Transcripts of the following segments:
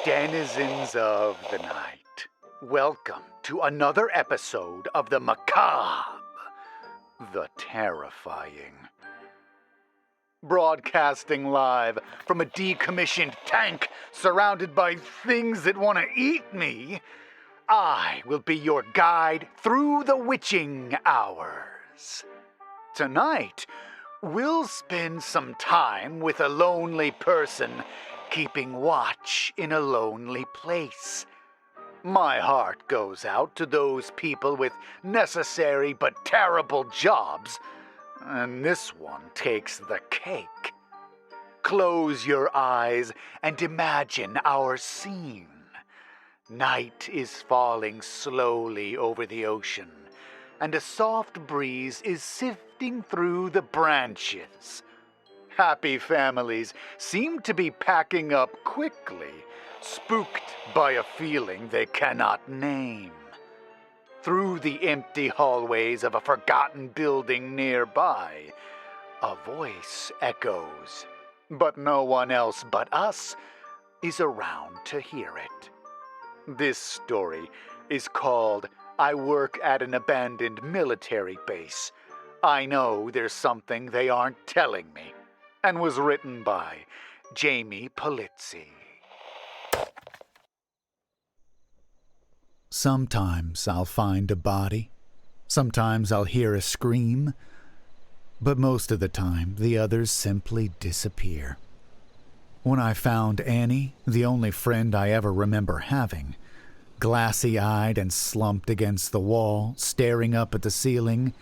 Denizens of the night, welcome to another episode of the macabre, the terrifying. Broadcasting live from a decommissioned tank surrounded by things that want to eat me, I will be your guide through the witching hours. Tonight, we'll spend some time with a lonely person keeping watch in a lonely place. My heart goes out to those people with necessary but terrible jobs, and this one takes the cake. Close your eyes and imagine our scene. Night is falling slowly over the ocean, and a soft breeze is sifting through the branches. Happy families seem to be packing up quickly, spooked by a feeling they cannot name. Through the empty hallways of a forgotten building nearby, a voice echoes, but no one else but us is around to hear it. This story is called I Work at an Abandoned Military Base. I Know There's Something They Aren't Telling Me, and was written by Jamie Polizzi. Sometimes I'll find a body. Sometimes I'll hear a scream. But most of the time, the others simply disappear. When I found Annie, the only friend I ever remember having, glassy-eyed and slumped against the wall, staring up at the ceiling,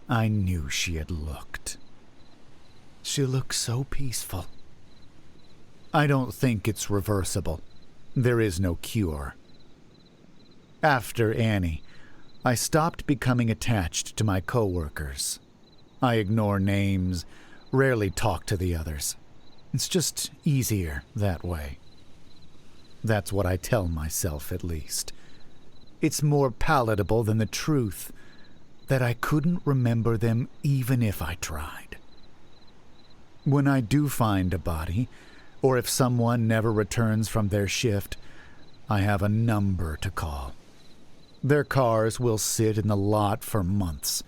I knew she had looked. She looks so peaceful. I don't think it's reversible. There is no cure. After Annie, I stopped becoming attached to my coworkers. I ignore names, rarely talk to the others. It's just easier that way. That's what I tell myself, at least. It's more palatable than the truth that I couldn't remember them even if I tried. When I do find a body, or if someone never returns from their shift, I have a number to call. Their cars will sit in the lot for months,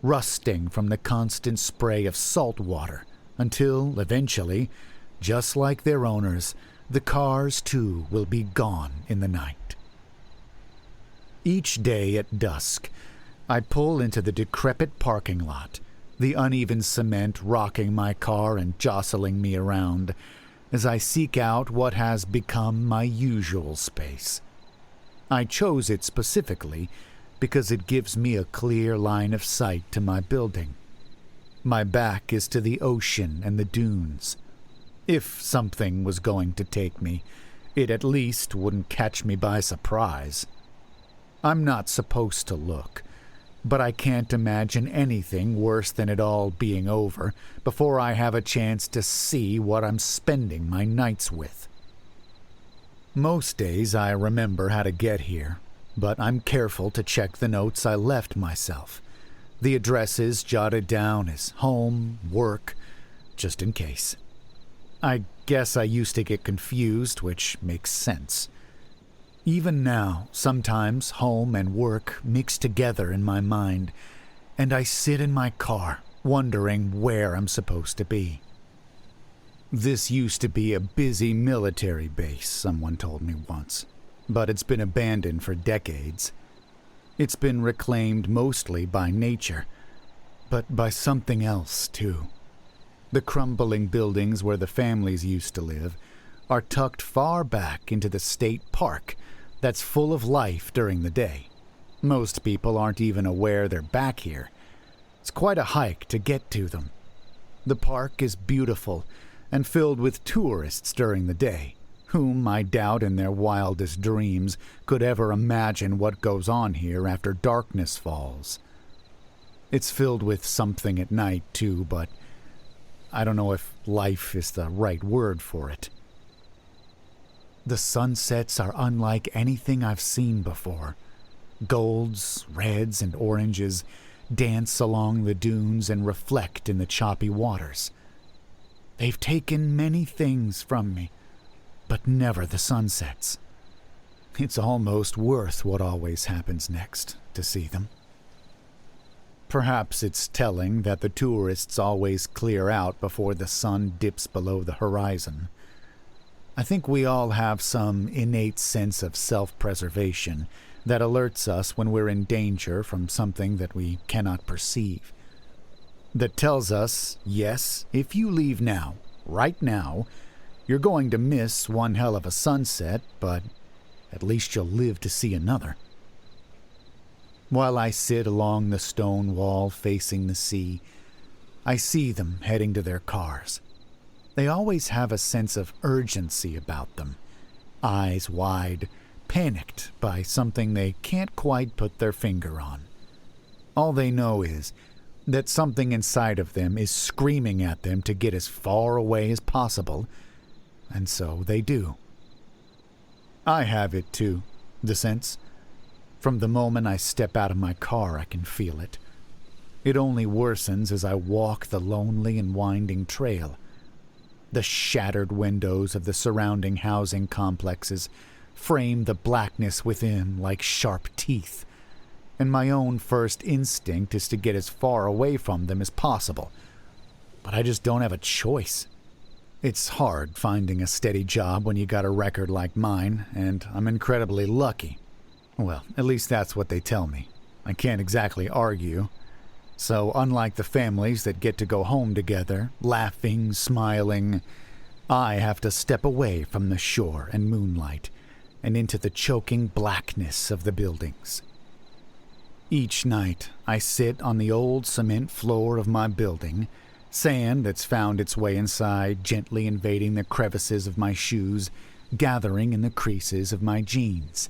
rusting from the constant spray of salt water, until, eventually, just like their owners, the cars too will be gone in the night. Each day at dusk, I pull into the decrepit parking lot, the uneven cement rocking my car and jostling me around as I seek out what has become my usual space. I chose it specifically because it gives me a clear line of sight to my building. My back is to the ocean and the dunes. If something was going to take me, it at least wouldn't catch me by surprise. I'm not supposed to look, but I can't imagine anything worse than it all being over before I have a chance to see what I'm spending my nights with. Most days I remember how to get here, but I'm careful to check the notes I left myself. The addresses jotted down as home, work, just in case. I guess I used to get confused, which makes sense. Even now, sometimes home and work mix together in my mind, and I sit in my car, wondering where I'm supposed to be. This used to be a busy military base, someone told me once, but it's been abandoned for decades. It's been reclaimed mostly by nature, but by something else, too. The crumbling buildings where the families used to live are tucked far back into the state park that's full of life during the day. Most people aren't even aware they're back here. It's quite a hike to get to them. The park is beautiful and filled with tourists during the day, whom I doubt in their wildest dreams could ever imagine what goes on here after darkness falls. It's filled with something at night, too, but I don't know if life is the right word for it. The sunsets are unlike anything I've seen before. Golds, reds, and oranges dance along the dunes and reflect in the choppy waters. They've taken many things from me, but never the sunsets. It's almost worth what always happens next to see them. Perhaps it's telling that the tourists always clear out before the sun dips below the horizon. I think we all have some innate sense of self-preservation that alerts us when we're in danger from something that we cannot perceive. That tells us, yes, if you leave now, right now, you're going to miss one hell of a sunset, but at least you'll live to see another. While I sit along the stone wall facing the sea, I see them heading to their cars. They always have a sense of urgency about them, eyes wide, panicked by something they can't quite put their finger on. All they know is that something inside of them is screaming at them to get as far away as possible, and so they do. I have it too, the sense. From the moment I step out of my car, I can feel it. It only worsens as I walk the lonely and winding trail. The shattered windows of the surrounding housing complexes frame the blackness within like sharp teeth, and my own first instinct is to get as far away from them as possible. But I just don't have a choice. It's hard finding a steady job when you got a record like mine, and I'm incredibly lucky. Well, at least that's what they tell me. I can't exactly argue. So unlike the families that get to go home together, laughing, smiling, I have to step away from the shore and moonlight and into the choking blackness of the buildings. Each night, I sit on the old cement floor of my building, sand that's found its way inside gently invading the crevices of my shoes, gathering in the creases of my jeans.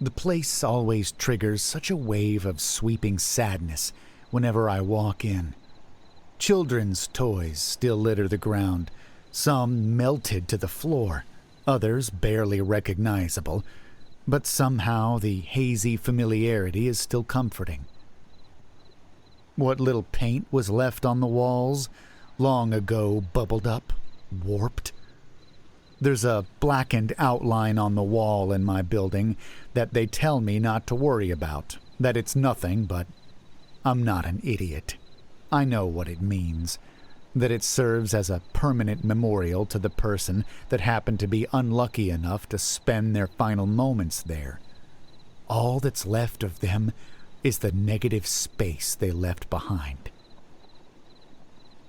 The place always triggers such a wave of sweeping sadness whenever I walk in. Children's toys still litter the ground, some melted to the floor, others barely recognizable, but somehow the hazy familiarity is still comforting. What little paint was left on the walls long ago bubbled up, warped. There's a blackened outline on the wall in my building that they tell me not to worry about, that it's nothing, but I'm not an idiot. I know what it means, that it serves as a permanent memorial to the person that happened to be unlucky enough to spend their final moments there. All that's left of them is the negative space they left behind.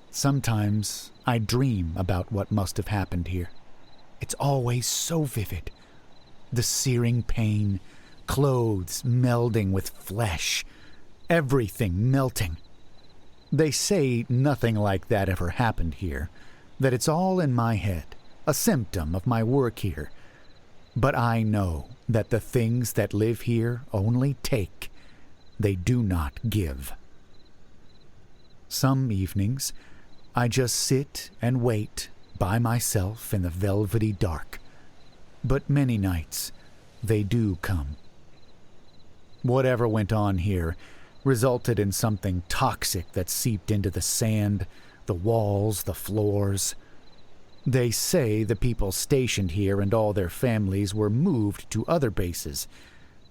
Sometimes I dream about what must have happened here. It's always so vivid. The searing pain, clothes melding with flesh, everything melting. They say nothing like that ever happened here, that it's all in my head, a symptom of my work here. But I know that the things that live here only take, they do not give. Some evenings, I just sit and wait by myself in the velvety dark. But many nights, they do come. Whatever went on here resulted in something toxic that seeped into the sand, the walls, the floors. They say the people stationed here and all their families were moved to other bases,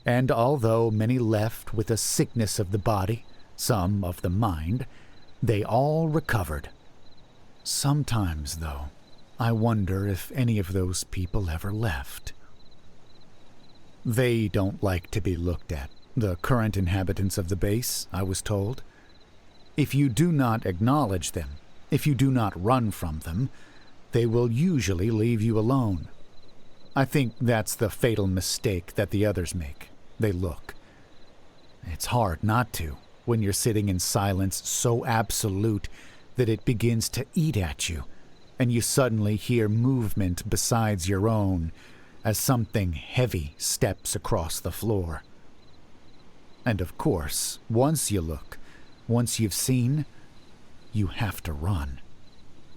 and although many left with a sickness of the body, some of the mind, they all recovered. Sometimes, though, I wonder if any of those people ever left. They don't like to be looked at, the current inhabitants of the base, I was told. If you do not acknowledge them, if you do not run from them, they will usually leave you alone. I think that's the fatal mistake that the others make. They look. It's hard not to, when you're sitting in silence so absolute that it begins to eat at you, and you suddenly hear movement besides your own as something heavy steps across the floor. And of course, once you look, once you've seen, you have to run.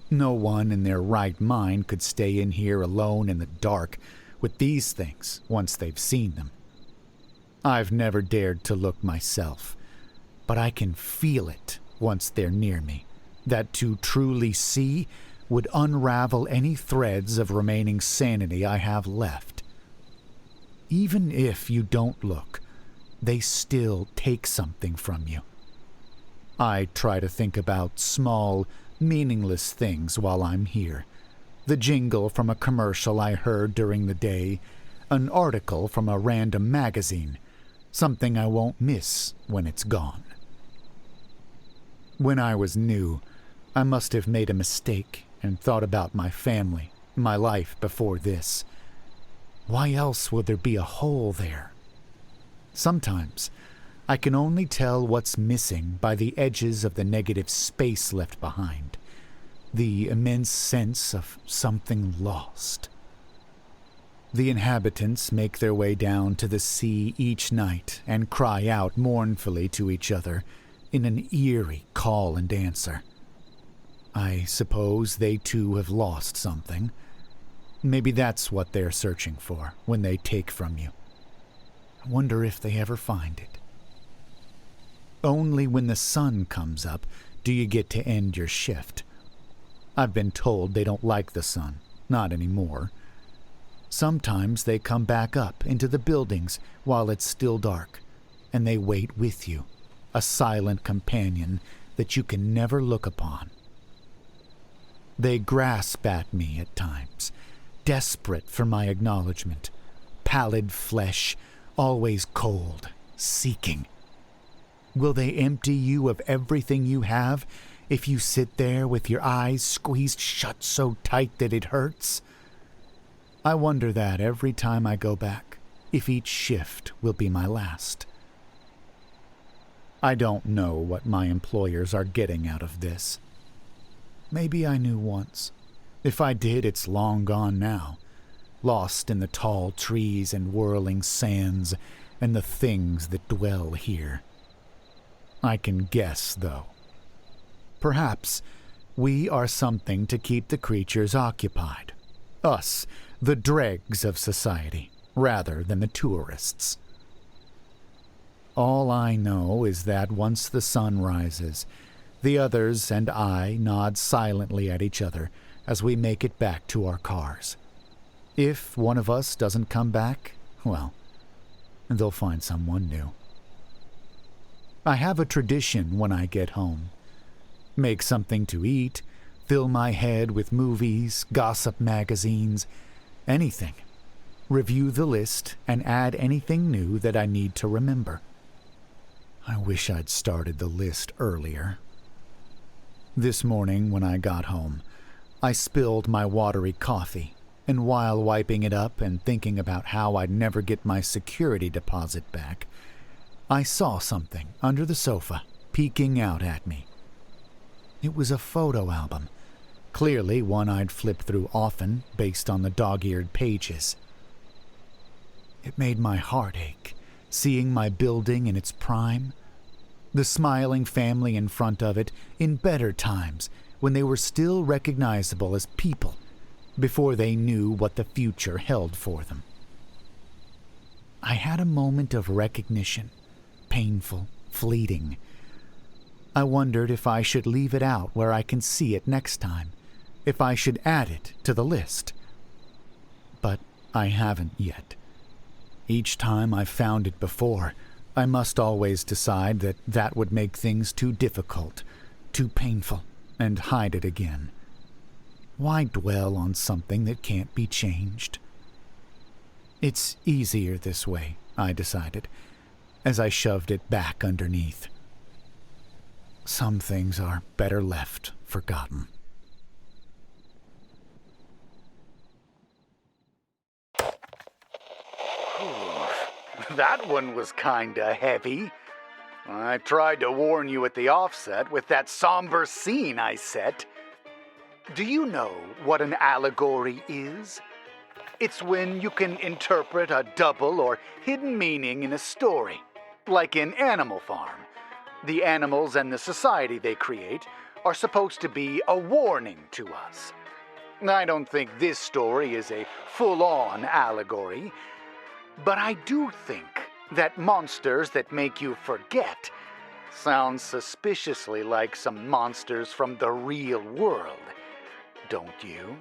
No one in their right mind could stay in here alone in the dark with these things once they've seen them. I've never dared to look myself, but I can feel it once they're near me, that to truly see would unravel any threads of remaining sanity I have left. Even if you don't look, they still take something from you. I try to think about small, meaningless things while I'm here. The jingle from a commercial I heard during the day, an article from a random magazine, something I won't miss when it's gone. When I was new, I must have made a mistake and thought about my family, my life before this. Why else would there be a hole there? Sometimes, I can only tell what's missing by the edges of the negative space left behind, the immense sense of something lost. The inhabitants make their way down to the sea each night and cry out mournfully to each other in an eerie call and answer. I suppose they too have lost something. Maybe that's what they're searching for when they take from you. I wonder if they ever find it. Only when the sun comes up do you get to end your shift. I've been told they don't like the sun, not anymore. Sometimes they come back up into the buildings while it's still dark, and they wait with you, a silent companion that you can never look upon. They grasp at me at times, desperate for my acknowledgement, pallid flesh, always cold, seeking. Will they empty you of everything you have if you sit there with your eyes squeezed shut so tight that it hurts? I wonder that every time I go back, if each shift will be my last. I don't know what my employers are getting out of this. Maybe I knew once. If I did, it's long gone now, lost in the tall trees and whirling sands and the things that dwell here. I can guess, though. Perhaps we are something to keep the creatures occupied. Us, the dregs of society, rather than the tourists. All I know is that once the sun rises, the others and I nod silently at each other as we make it back to our cars. If one of us doesn't come back, well, they'll find someone new. I have a tradition when I get home. Make something to eat, fill my head with movies, gossip magazines, anything. Review the list and add anything new that I need to remember. I wish I'd started the list earlier. This morning when I got home, I spilled my watery coffee, and while wiping it up and thinking about how I'd never get my security deposit back, I saw something under the sofa peeking out at me. It was a photo album, clearly one I'd flipped through often based on the dog-eared pages. It made my heart ache, seeing my building in its prime, the smiling family in front of it in better times when they were still recognizable as people before they knew what the future held for them. I had a moment of recognition, painful, fleeting. I wondered if I should leave it out where I can see it next time, if I should add it to the list. But I haven't yet. Each time I've found it before, I must always decide that that would make things too difficult, too painful, and hide it again. Why dwell on something that can't be changed? It's easier this way, I decided, as I shoved it back underneath. Some things are better left forgotten. That one was kinda heavy. I tried to warn you at the offset with that somber scene I set. Do you know what an allegory is? It's when you can interpret a double or hidden meaning in a story, like in Animal Farm. The animals and the society they create are supposed to be a warning to us. I don't think this story is a full-on allegory, but I do think that monsters that make you forget sound suspiciously like some monsters from the real world. don't you?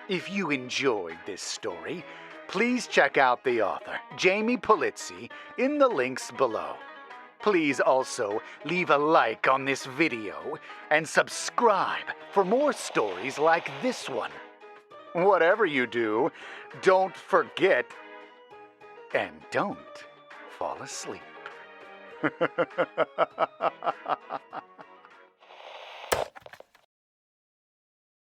If you enjoyed this story, please check out the author, Jamie Polizzi, in the links below. Please also leave a like on this video and subscribe for more stories like this one. Whatever you do, don't forget and don't fall asleep.